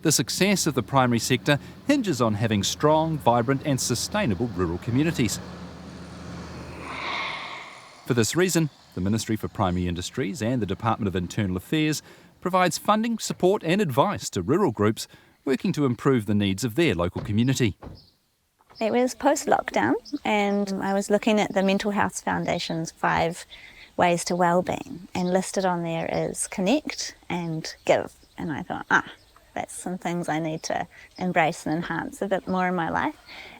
The success of the primary sector hinges on having strong, vibrant and sustainable rural communities. For this reason, the Ministry for Primary Industries and the Department of Internal Affairs provides funding, support and advice to rural groups working to improve the needs of their local community. It was post-lockdown and I was looking at the Mental Health Foundation's 5 ways to wellbeing, and listed on there is connect and give. And I thought, that's some things I need to embrace and enhance a bit more in my life.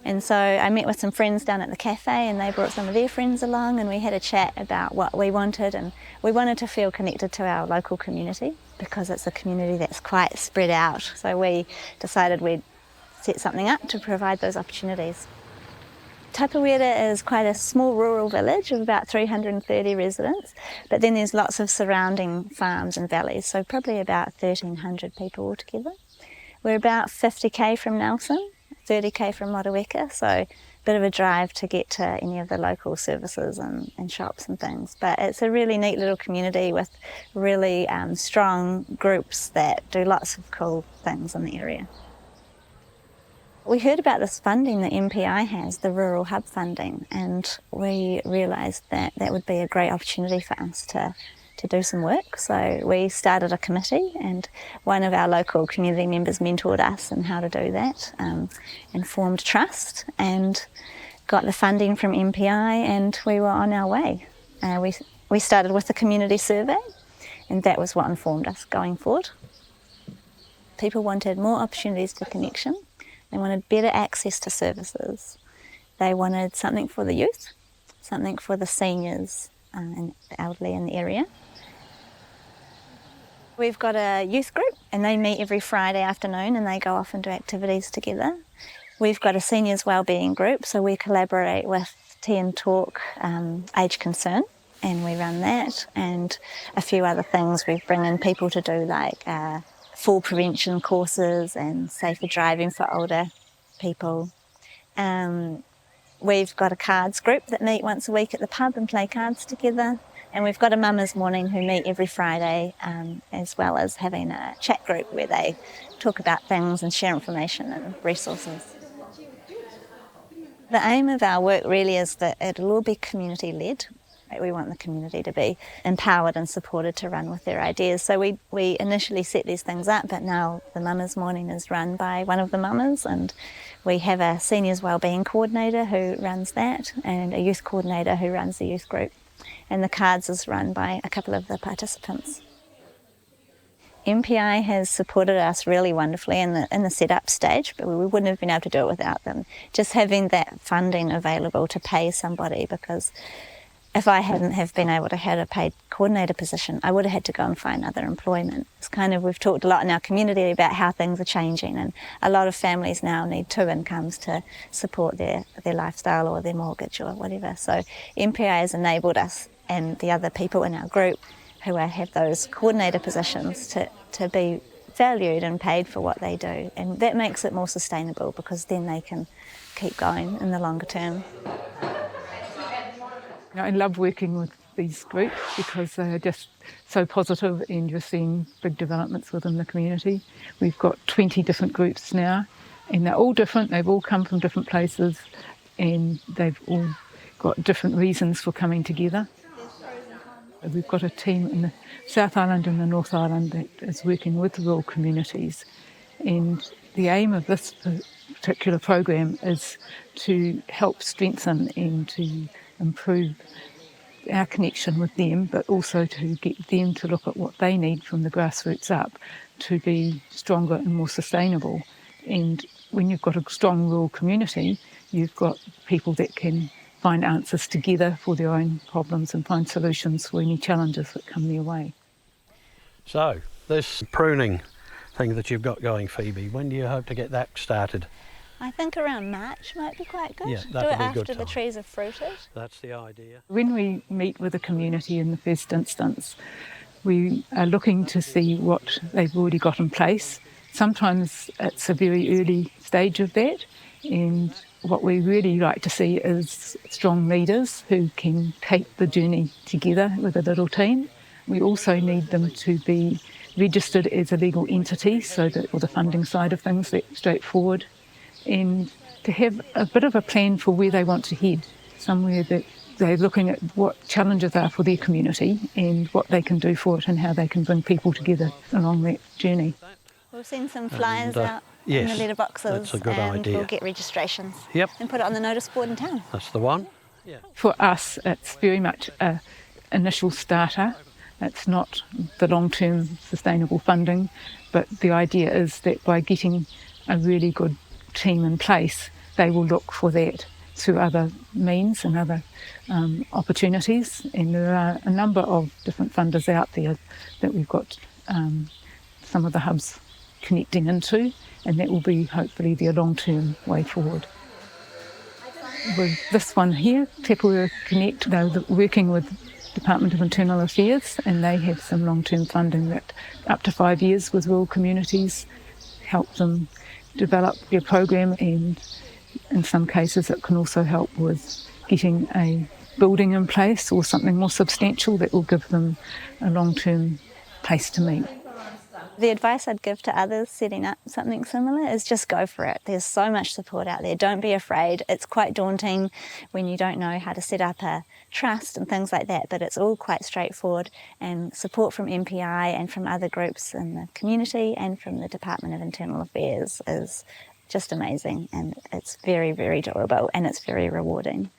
And so I met with some friends down at the cafe and they brought some of their friends along and we had a chat about what we wanted, and we wanted to feel connected to our local community because it's a community that's quite spread out. So we decided we'd set something up to provide those opportunities. Tapawera is quite a small rural village of about 330 residents, but then there's lots of surrounding farms and valleys, so probably about 1,300 people altogether. We're about 50k from Nelson, 30k from Motueka, so a bit of a drive to get to any of the local services and shops and things. But it's a really neat little community with really strong groups that do lots of cool things in the area. We heard about this funding that MPI has, the Rural Hub funding, and we realised that that would be a great opportunity for us to do some work. So we started a committee and one of our local community members mentored us in how to do that, and formed trust and got the funding from MPI, and we were on our way. We started with a community survey and that was what informed us going forward. People wanted more opportunities for connection. They wanted better access to services. They wanted something for the youth, something for the seniors and the elderly in the area. We've got a youth group and they meet every Friday afternoon and they go off and do activities together. We've got a seniors wellbeing group, so we collaborate with Tea and Talk Age Concern, and we run that, and a few other things. We bring in people to do like fall prevention courses and safer driving for older people. We've got a cards group that meet once a week at the pub and play cards together. And we've got a Mama's Morning who meet every Friday, as well as having a chat group where they talk about things and share information and resources. The aim of our work really is that it'll all be community-led. We want the community to be empowered and supported to run with their ideas. So we initially set these things up, but now the Mama's Morning is run by one of the mamas, and we have a seniors wellbeing coordinator who runs that and a youth coordinator who runs the youth group. And the cards is run by a couple of the participants. MPI has supported us really wonderfully in the setup stage, but we wouldn't have been able to do it without them. Just having that funding available to pay somebody, because if I hadn't have been able to have a paid coordinator position, I would have had to go and find other employment. It's we've talked a lot in our community about how things are changing, and a lot of families now need 2 incomes to support their lifestyle or their mortgage or whatever. So MPI has enabled us and the other people in our group who have those coordinator positions to be valued and paid for what they do. And that makes it more sustainable, because then they can keep going in the longer term. I love working with these groups because they are just so positive, and you're seeing big developments within the community. We've got 20 different groups now, and they're all different. They've all come from different places, and they've all got different reasons for coming together. We've got a team in the South Island and the North Island that is working with rural communities, and the aim of this particular program is to help strengthen and to improve our connection with them, but also to get them to look at what they need from the grassroots up to be stronger and more sustainable. And when you've got a strong rural community, you've got people that can find answers together for their own problems and find solutions for any challenges that come their way. So, this pruning thing that you've got going, Phoebe, when do you hope to get that started? I think around March might be quite good. Yeah, do it that'd be a after good the time. trees have fruited. That's the idea. When we meet with a community in the first instance, we are looking to see what they've already got in place. Sometimes it's a very early stage of that, and what we really like to see is strong leaders who can take the journey together with a little team. We also need them to be registered as a legal entity, so that all the funding side of things is straightforward, and to have a bit of a plan for where they want to head, somewhere that they're looking at what challenges are for their community and what they can do for it and how they can bring people together along that journey. We'll send some flyers out yes, in the letterboxes, that's a good and idea. we'll get registrations. Yep. And put it on the notice board in town. That's the one. Yeah. For us, it's very much an initial starter. It's not the long-term sustainable funding, but the idea is that by getting a really good team in place, they will look for that through other means and other opportunities. And there are a number of different funders out there that we've got some of the hubs connecting into, and that will be hopefully their long-term way forward. With this one here, Tapawera Connect, they're working with Department of Internal Affairs, and they have some long-term funding that up to 5 years with rural communities help them develop their program, and in some cases it can also help with getting a building in place or something more substantial that will give them a long-term place to meet. The advice I'd give to others setting up something similar is just go for it. There's so much support out there. Don't be afraid. It's quite daunting when you don't know how to set up a trust and things like that, but it's all quite straightforward, and support from MPI and from other groups in the community and from the Department of Internal Affairs is just amazing, and it's very, very doable, and it's very rewarding.